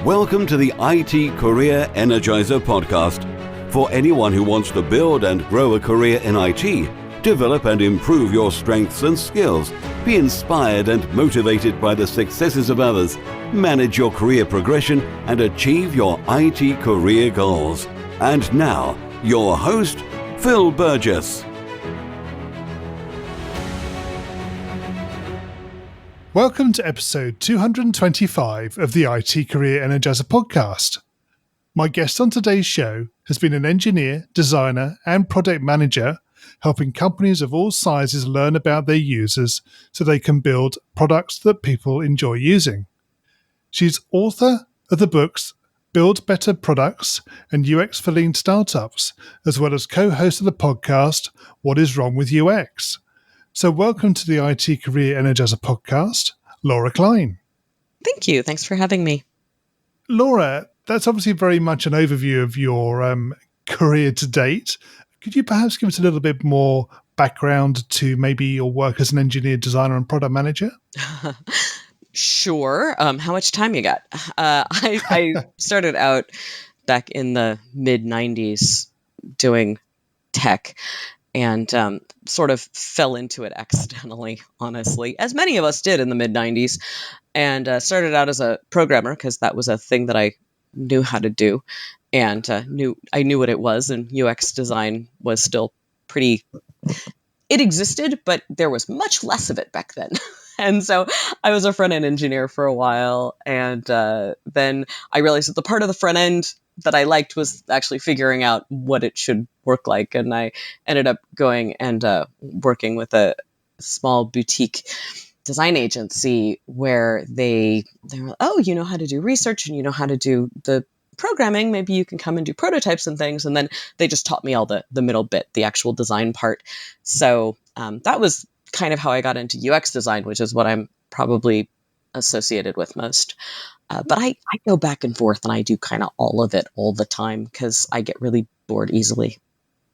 Welcome to the IT Career Energizer podcast. For anyone who wants to build and grow a career in IT, develop and improve your strengths and skills, be inspired and motivated by the successes of others, manage your career progression, and achieve your IT career goals. And now, your host, Phil Burgess. Welcome to episode 225 of the IT Career Energizer podcast. My guest on today's show has been an engineer, designer, and product manager, helping companies of all sizes learn about their users so they can build products that people enjoy using. She's author of the books Build Better Products and UX for Lean Startups, as well as co-host of the podcast What is Wrong with UX? So welcome to the IT Career Energizer podcast, Laura Klein. Thank you. Thanks for having me. Laura, that's obviously very much an overview of your career to date. Could you perhaps give us a little bit more background to maybe your work as an engineer, designer, and product manager? Sure. How much time you got? I started out back in the mid-90s doing tech and sort of fell into it accidentally, honestly, as many of us did in the mid-90s, and started out as a programmer because that was a thing that I knew how to do and I knew what it was, and UX design was still pretty... It existed, but there was much less of it back then. And so I was a front-end engineer for a while, and then I realized that the part of the front end that I liked was actually figuring out what it should work like. And I ended up going and working with a small boutique design agency where they were, oh, you know how to do research and you know how to do the programming, maybe you can come and do prototypes and things. And then they just taught me all the middle bit, the actual design part. So that was kind of how I got into UX design, which is what I'm probably associated with most. But I go back and forth and I do kind of all of it all the time because I get really bored easily.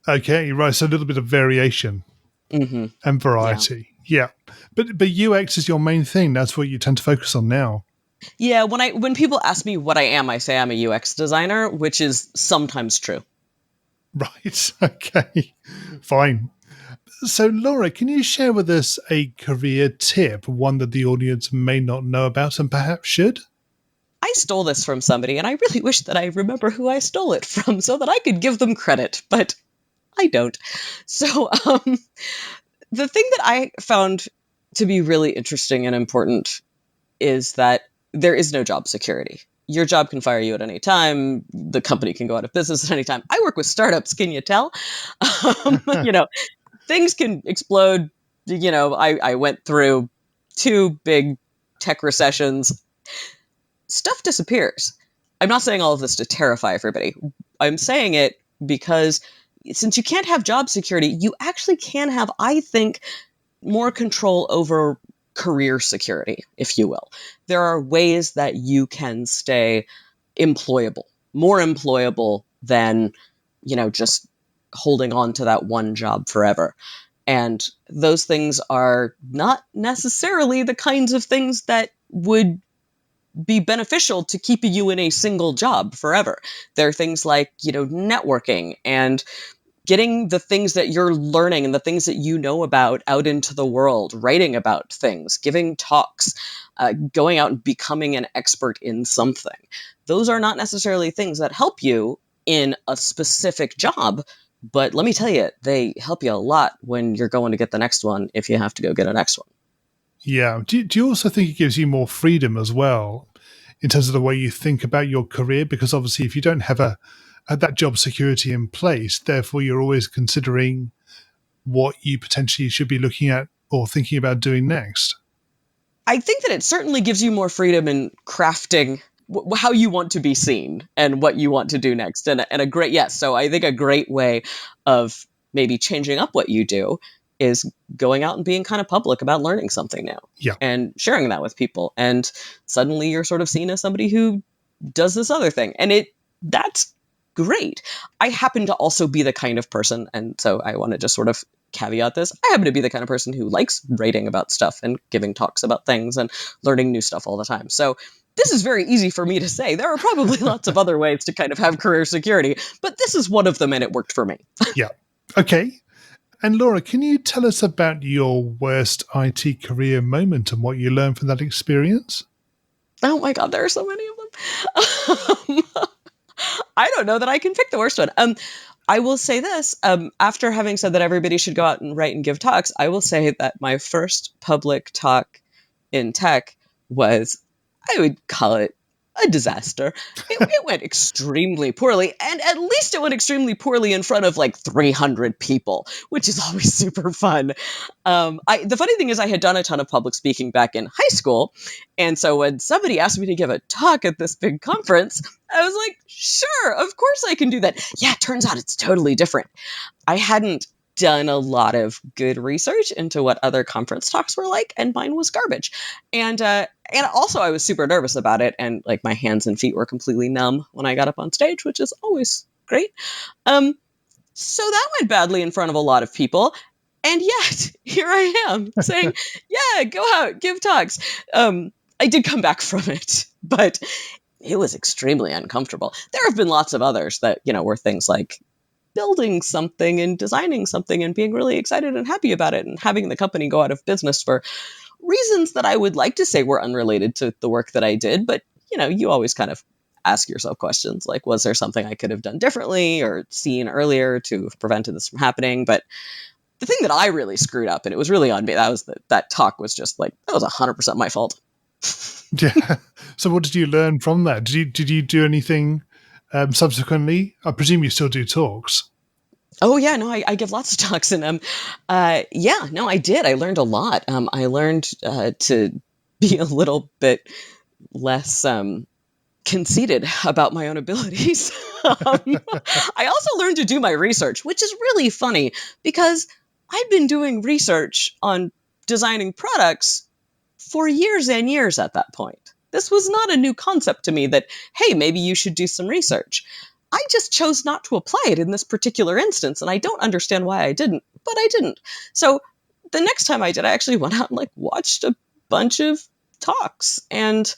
Okay, right. So a little bit of variation and variety. Yeah. But UX is your main thing. That's what you tend to focus on now. Yeah. When people ask me what I am, I say I'm a UX designer, which is sometimes true. Right. Okay. Fine. So, Laura, can you share with us a career tip, one that the audience may not know about and perhaps should? I stole this from somebody, and I really wish that I remember who I stole it from so that I could give them credit, but I don't. So the thing that I found to be really interesting and important is that there is no job security. Your job can fire you at any time. The company can go out of business at any time. I work with startups, can you tell? Things can explode. I went through 2 big tech recessions. Stuff disappears. I'm not saying all of this to terrify everybody. I'm saying it because since you can't have job security, you actually can have, I think, more control over career security, if you will. There are ways that you can stay employable, more employable than, just holding on to that one job forever. And those things are not necessarily the kinds of things that would be beneficial to keep you in a single job forever. There are things like, networking and getting the things that you're learning and the things that you know about out into the world, writing about things, giving talks, going out and becoming an expert in something. Those are not necessarily things that help you in a specific job, but let me tell you, they help you a lot when you're going to get the next one if you have to go get a next one. Yeah. Do you also think it gives you more freedom as well in terms of the way you think about your career? Because obviously if you don't have that job security in place, therefore you're always considering what you potentially should be looking at or thinking about doing next. I think that it certainly gives you more freedom in crafting how you want to be seen and what you want to do next. And a great, yes. So I think a great way of maybe changing up what you do is going out and being kind of public about learning something new and sharing that with people. And suddenly you're sort of seen as somebody who does this other thing. And that's great. I happen to also be the kind of person, and so I want to just sort of caveat this, I happen to be the kind of person who likes writing about stuff and giving talks about things and learning new stuff all the time. So this is very easy for me to say. There are probably lots of other ways to kind of have career security, but this is one of them and it worked for me. Yeah. Okay. And Laura, can you tell us about your worst IT career moment and what you learned from that experience? Oh my God, there are so many of them. I don't know that I can pick the worst one. I will say this, after having said that everybody should go out and write and give talks, I will say that my first public talk in tech was, I would call it a disaster. It went extremely poorly, and at least it went extremely poorly in front of like 300 people, which is always super fun. The funny thing is I had done a ton of public speaking back in high school, and so when somebody asked me to give a talk at this big conference, I was like, sure, of course I can do that. Yeah, it turns out it's totally different. I hadn't done a lot of good research into what other conference talks were like, and mine was garbage. And also I was super nervous about it, and like my hands and feet were completely numb when I got up on stage, which is always great. So that went badly in front of a lot of people. And yet here I am saying, yeah, go out, give talks. I did come back from it, but it was extremely uncomfortable. There have been lots of others that, were things like building something and designing something and being really excited and happy about it and having the company go out of business for reasons that I would like to say were unrelated to the work that I did. But, you always kind of ask yourself questions like, was there something I could have done differently or seen earlier to have prevented this from happening? But the thing that I really screwed up, and it was really on me, that talk was just like, that was 100% my fault. Yeah. So what did you learn from that? Did you do anything subsequently? I presume you still do talks. Oh yeah, no, I give lots of talks, and I did. I learned a lot. I learned to be a little bit less conceited about my own abilities. I also learned to do my research, which is really funny because I'd been doing research on designing products for years and years at that point. This was not a new concept to me that, hey, maybe you should do some research. I just chose not to apply it in this particular instance, and I don't understand why I didn't, but I didn't. So the next time I did, I actually went out and watched a bunch of talks and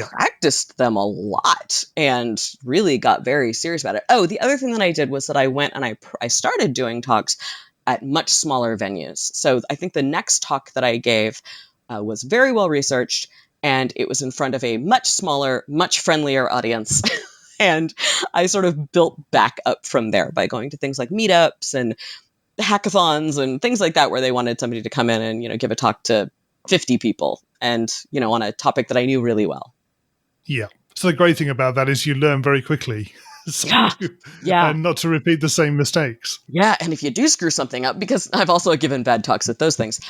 practiced them a lot and really got very serious about it. Oh, the other thing that I did was that I went and I started doing talks at much smaller venues. So I think the next talk that I gave was very well researched, and it was in front of a much smaller, much friendlier audience. And I sort of built back up from there by going to things like meetups and hackathons and things like that, where they wanted somebody to come in and, give a talk to 50 people and, on a topic that I knew really well. Yeah. So the great thing about that is you learn very quickly. Yeah. And not to repeat the same mistakes. Yeah. And if you do screw something up, because I've also given bad talks at those things,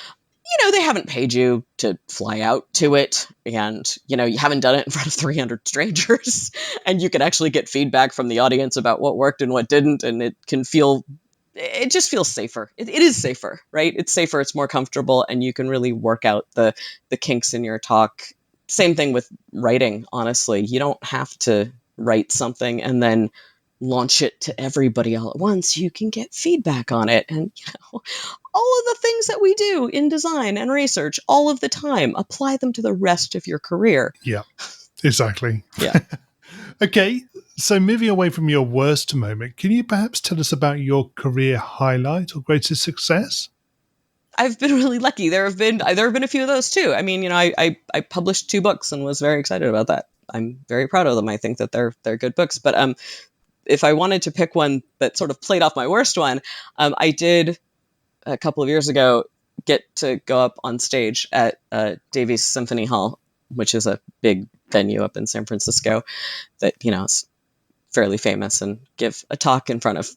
they haven't paid you to fly out to it, and, you haven't done it in front of 300 strangers, and you can actually get feedback from the audience about what worked and what didn't, and it just feels safer. It is safer, right? It's safer, it's more comfortable, and you can really work out the kinks in your talk. Same thing with writing, honestly. You don't have to write something and then launch it to everybody all at once. You can get feedback on it, and, all of the things that we do in design and research all of the time, apply them to the rest of your career. Yeah, exactly. Yeah. Okay, so moving away from your worst moment, can you perhaps tell us about your career highlight or greatest success? I've been really lucky. There have been a few of those too. I mean, I published 2 books and was very excited about that. I'm very proud of them. I think that they're good books. But if I wanted to pick one that sort of played off my worst one, I did a couple of years ago get to go up on stage at Davies Symphony Hall, which is a big venue up in San Francisco that, is fairly famous, and give a talk in front of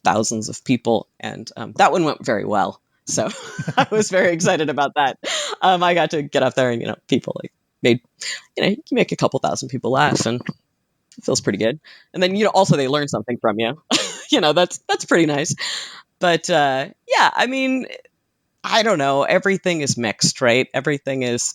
thousands of people. And that one went very well. So I was very excited about that. I got to get up there and, people you make a couple thousand people laugh, and it feels pretty good. And then, also they learn something from you. That's pretty nice. But I mean, I don't know. Everything is mixed, right? Everything is,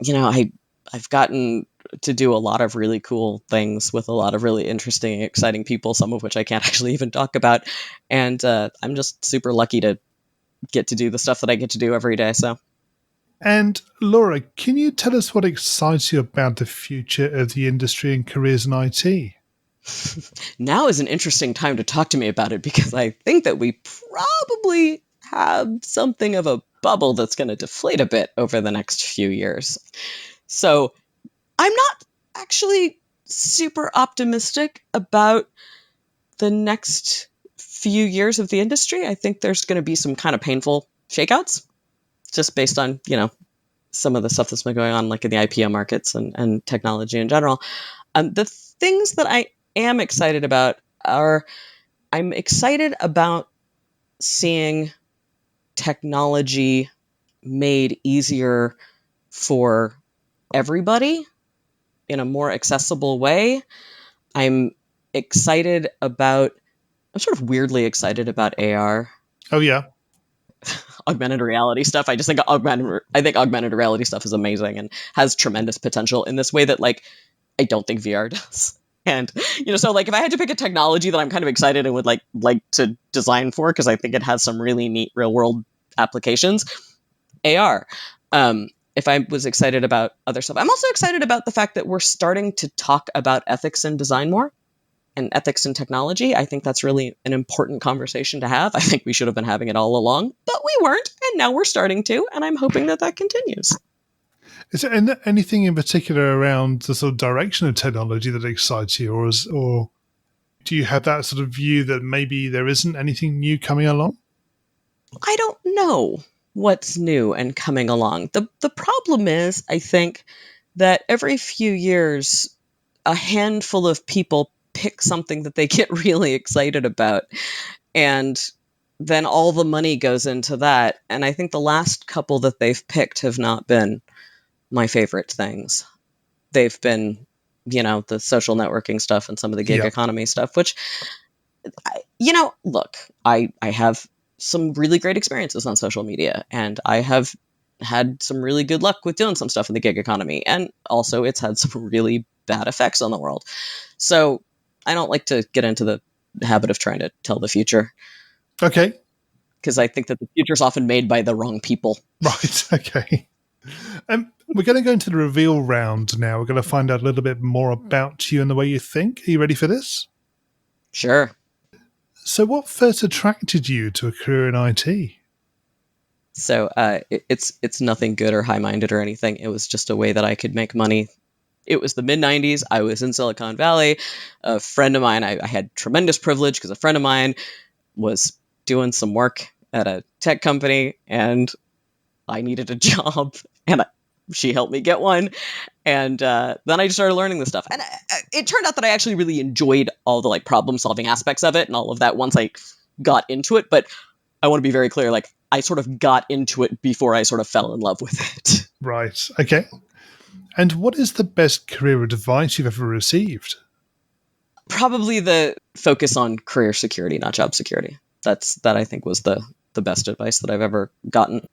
I've gotten to do a lot of really cool things with a lot of really interesting, exciting people, some of which I can't actually even talk about. And I'm just super lucky to get to do the stuff that I get to do every day. So. And Laura, can you tell us what excites you about the future of the industry and careers in IT? Now is an interesting time to talk to me about it because I think that we probably have something of a bubble that's going to deflate a bit over the next few years. So I'm not actually super optimistic about the next few years of the industry. I think there's going to be some kind of painful shakeouts just based on, some of the stuff that's been going on, like in the IPO markets and technology in general. The things that I am excited about are I'm excited about seeing technology made easier for everybody in a more accessible way. I'm excited about, I'm sort of weirdly excited about AR, Oh, yeah. augmented reality stuff. I just think augmented reality stuff is amazing and has tremendous potential in this way that, like, I don't think VR does. And, so like if I had to pick a technology that I'm kind of excited and would like to design for, because I think it has some really neat real world applications, AR. If I was excited about other stuff, I'm also excited about the fact that we're starting to talk about ethics in design more and ethics in technology. I think that's really an important conversation to have. I think we should have been having it all along, but we weren't. And now we're starting to, and I'm hoping that continues. Is there anything in particular around the sort of direction of technology that excites you, or do you have that sort of view that maybe there isn't anything new coming along? I don't know what's new and coming along. The problem is, I think, that every few years, a handful of people pick something that they get really excited about, and then all the money goes into that. And I think the last couple that they've picked have not been my favorite things. They've been, the social networking stuff and some of the gig economy stuff, which, look, I have some really great experiences on social media, and I have had some really good luck with doing some stuff in the gig economy. And also it's had some really bad effects on the world. So I don't like to get into the habit of trying to tell the future. Okay. Because I think that the future is often made by the wrong people. Right. Okay. We're going to go into the reveal round now. We're going to find out a little bit more about you and the way you think. Are you ready for this? Sure. So what first attracted you to a career in IT? So it's nothing good or high-minded or anything. It was just a way that I could make money. It was the mid-90s. I was in Silicon Valley. A friend of mine, I had tremendous privilege because a friend of mine was doing some work at a tech company, and I needed a job, and she helped me get one. And then I just started learning this stuff. And it turned out that I actually really enjoyed all the like problem-solving aspects of it and all of that once I got into it. But I want to be very clear, like, I sort of got into it before I sort of fell in love with it. Right. Okay. And what is the best career advice you've ever received? Probably the focus on career security, not job security. That I think was the best advice that I've ever gotten.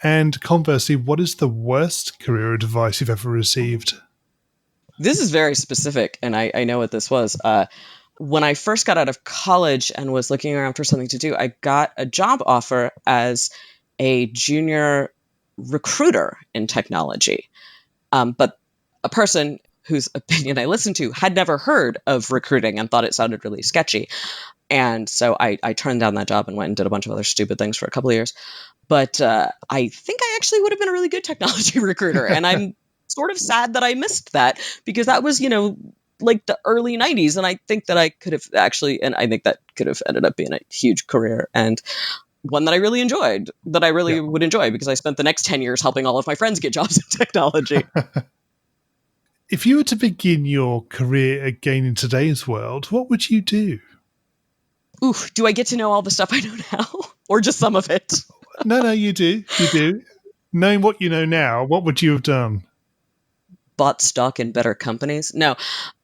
And conversely, what is the worst career advice you've ever received? This is very specific, and I know what this was. When I first got out of college and was looking around for something to do, I got a job offer as a junior recruiter in technology. But a person whose opinion I listened to had never heard of recruiting and thought it sounded really sketchy. And so I turned down that job and went and did a bunch of other stupid things for a couple of years. But I think I actually would have been a really good technology recruiter. And I'm sort of sad that I missed that because that was, like the early 90s. And I think that I could have actually, and I think that could have ended up being a huge career and one that I really enjoyed, that I really would enjoy because I spent the next 10 years helping all of my friends get jobs in technology. If you were to begin your career again in today's world, what would you do? Ooh, do I get to know all the stuff I know now or just some of it? No, you do. You do. Knowing what you know now, what would you have done? Bought stock in better companies? No.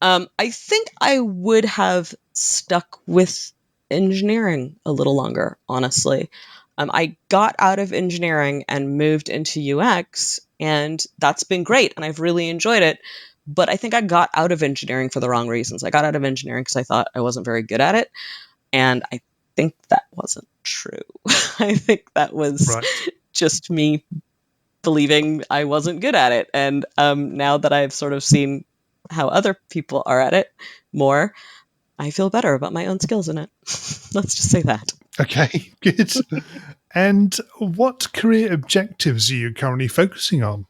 I think I would have stuck with engineering a little longer, honestly. I got out of engineering and moved into UX, and that's been great, and I've really enjoyed it. But I think I got out of engineering for the wrong reasons. I got out of engineering because I thought I wasn't very good at it, and I think that wasn't true. I think that was just me believing I wasn't good at it. And now that I've sort of seen how other people are at it more, I feel better about my own skills in it. Let's just say that. Okay, good. And what career objectives are you currently focusing on?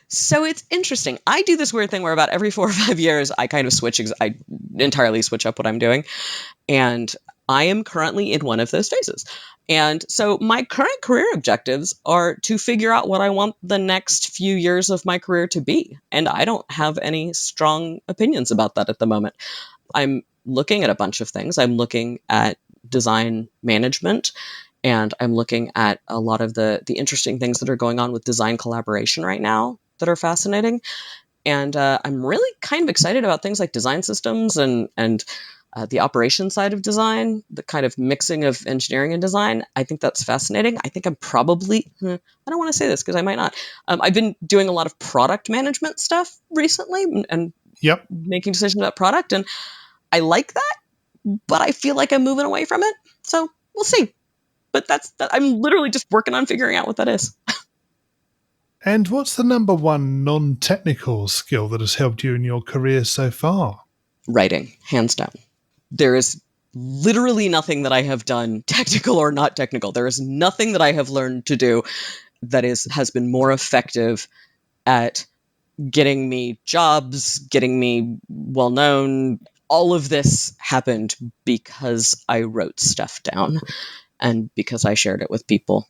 So it's interesting. I do this weird thing where about every 4 or 5 years, I kind of I entirely switch up what I'm doing. And I am currently in one of those phases. And so my current career objectives are to figure out what I want the next few years of my career to be. And I don't have any strong opinions about that at the moment. I'm looking at a bunch of things. I'm looking at design management, and I'm looking at a lot of the interesting things that are going on with design collaboration right now that are fascinating. And I'm really kind of excited about things like design systems and the operation side of design, the kind of mixing of engineering and design. I think that's fascinating. I think I'm probably, I don't want to say this because I might not. I've been doing a lot of product management stuff recently and making decisions about product. And I like that, but I feel like I'm moving away from it. So we'll see. But I'm literally just working on figuring out what that is. And what's the number one non-technical skill that has helped you in your career so far? Writing, hands down. There is literally nothing that I have done, technical or not technical. There is nothing that I have learned to do that has been more effective at getting me jobs, getting me well known. All of this happened because I wrote stuff down and because I shared it with people.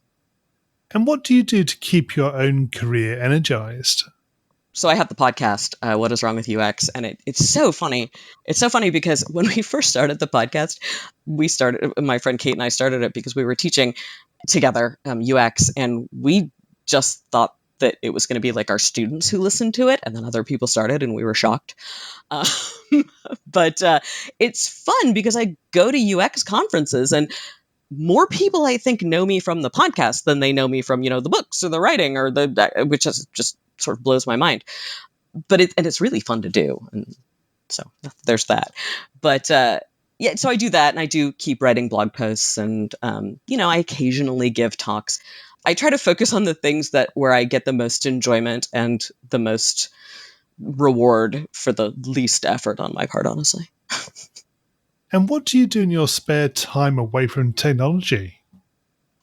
And what do you do to keep your own career energized? So I have the podcast, What is Wrong with UX? And it's so funny. It's so funny because when we first started the podcast, my friend Kate and I started it because we were teaching together UX, and we just thought that it was going to be like our students who listened to it, and then other people started, and we were shocked. But it's fun because I go to UX conferences, and more people, I think, know me from the podcast than they know me from, the books or the writing or which is just sort of blows my mind. But it's really fun to do. And so there's that. But so I do that, and I do keep writing blog posts, and, I occasionally give talks. I try to focus on the things where I get the most enjoyment and the most reward for the least effort on my part, honestly. And what do you do in your spare time away from technology?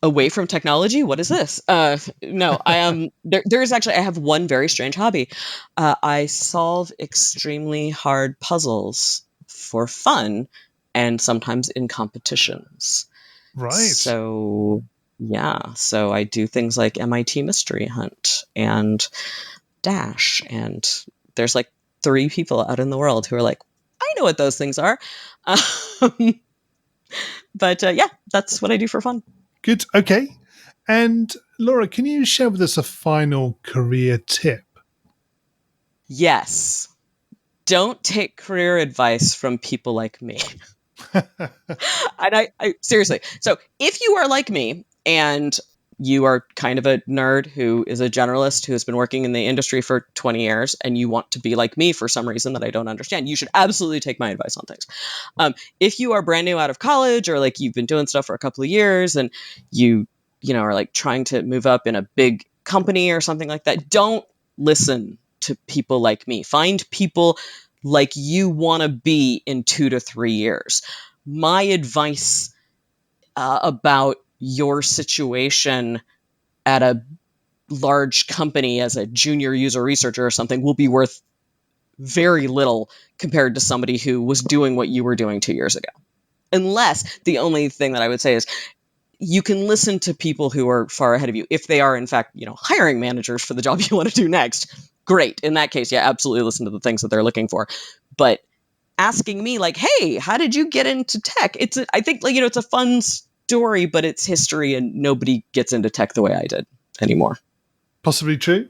Away from technology? What is this? No, I am. There is actually. I have one very strange hobby. I solve extremely hard puzzles for fun, and sometimes in competitions. Right. So yeah. So I do things like MIT Mystery Hunt and Dash, and there's like 3 people out in the world who are like, I know what those things are. But yeah, that's what I do for fun. Good. Okay. And Laura, can you share with us a final career tip? Yes. Don't take career advice from people like me. And I seriously. So if you are like me and you are kind of a nerd who is a generalist who has been working in the industry for 20 years and you want to be like me for some reason that I don't understand, you should absolutely take my advice on things. If you are brand new out of college, or like you've been doing stuff for a couple of years and you are like trying to move up in a big company or something like that, don't listen to people like me. Find people like you want to be in 2 to 3 years. My advice about your situation at a large company as a junior user researcher or something will be worth very little compared to somebody who was doing what you were doing 2 years ago. Unless the only thing that I would say is you can listen to people who are far ahead of you. If they are, in fact, hiring managers for the job you want to do next, great. In that case, yeah, absolutely listen to the things that they're looking for. But asking me like, hey, how did you get into tech? I think it's a fun story, but it's history, and nobody gets into tech the way I did anymore. Possibly true.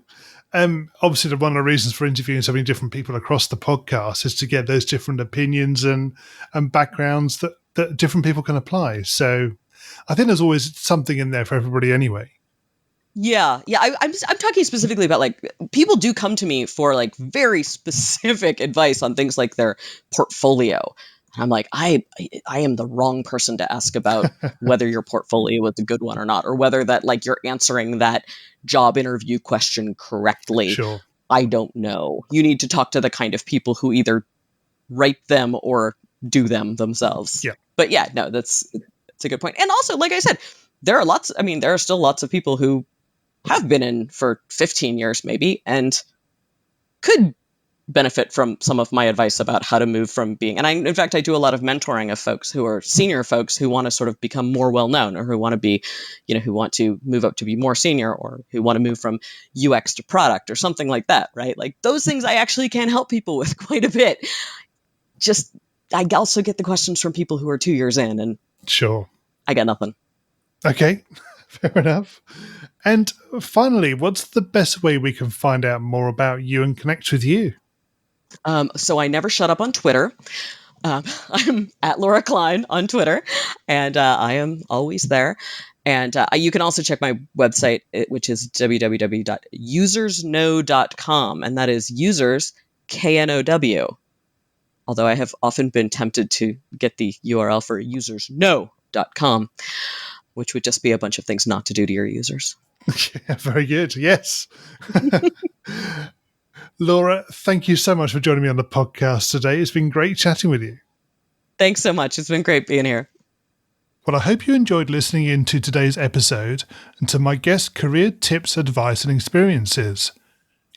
Obviously, one of the reasons for interviewing so many different people across the podcast is to get those different opinions and backgrounds that different people can apply. So I think there's always something in there for everybody anyway. Yeah. I'm talking specifically about like people do come to me for like very specific advice on things like their portfolio. I'm like, I am the wrong person to ask about whether your portfolio was a good one or not, or whether that like you're answering that job interview question correctly. Sure. I don't know. You need to talk to the kind of people who either write them or do them themselves. Yeah. But yeah, no, that's a good point. And also, like I said, there are still lots of people who have been in for 15 years maybe and could benefit from some of my advice about how to move from being, and in fact, I do a lot of mentoring of folks who are senior folks who want to sort of become more well-known, or who want to be, who want to move up to be more senior, or who want to move from UX to product or something like that, right? Like those things I actually can help people with quite a bit. Just, I also get the questions from people who are 2 years in, and sure, I got nothing. Okay, fair enough. And finally, what's the best way we can find out more about you and connect with you? So I never shut up on Twitter. I'm at Laura Klein on Twitter, and I am always there. And you can also check my website, which is www.usersknow.com, and that is users, KNOW. Although I have often been tempted to get the URL for usersknow.com, which would just be a bunch of things not to do to your users. Yeah, very good. Yes. Laura, thank you so much for joining me on the podcast today. It's been great chatting with you. Thanks so much. It's been great being here. Well, I hope you enjoyed listening in to today's episode and to my guest's career tips, advice, and experiences.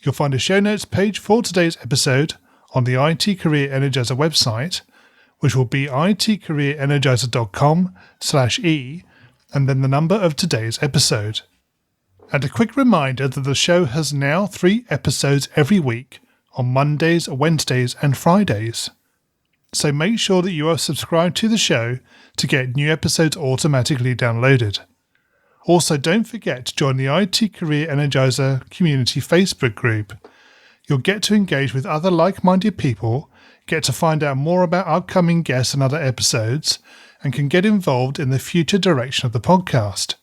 You'll find a show notes page for today's episode on the IT Career Energizer website, which will be itcareerenergizer.com/e, and then the number of today's episode. And a quick reminder that the show has now 3 episodes every week on Mondays, Wednesdays, and Fridays. So make sure that you are subscribed to the show to get new episodes automatically downloaded. Also, don't forget to join the IT Career Energizer community Facebook group. You'll get to engage with other like-minded people, get to find out more about upcoming guests and other episodes, and can get involved in the future direction of the podcast.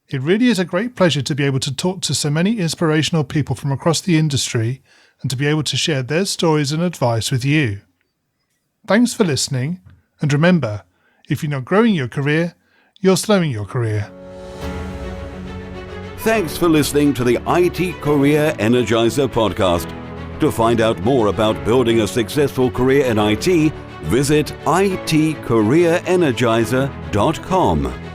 It really is a great pleasure to be able to talk to so many inspirational people from across the industry and to be able to share their stories and advice with you. Thanks for listening, and remember, if you're not growing your career, you're slowing your career. Thanks for listening to the IT Career Energizer podcast. To find out more about building a successful career in IT, visit itcareerenergizer.com.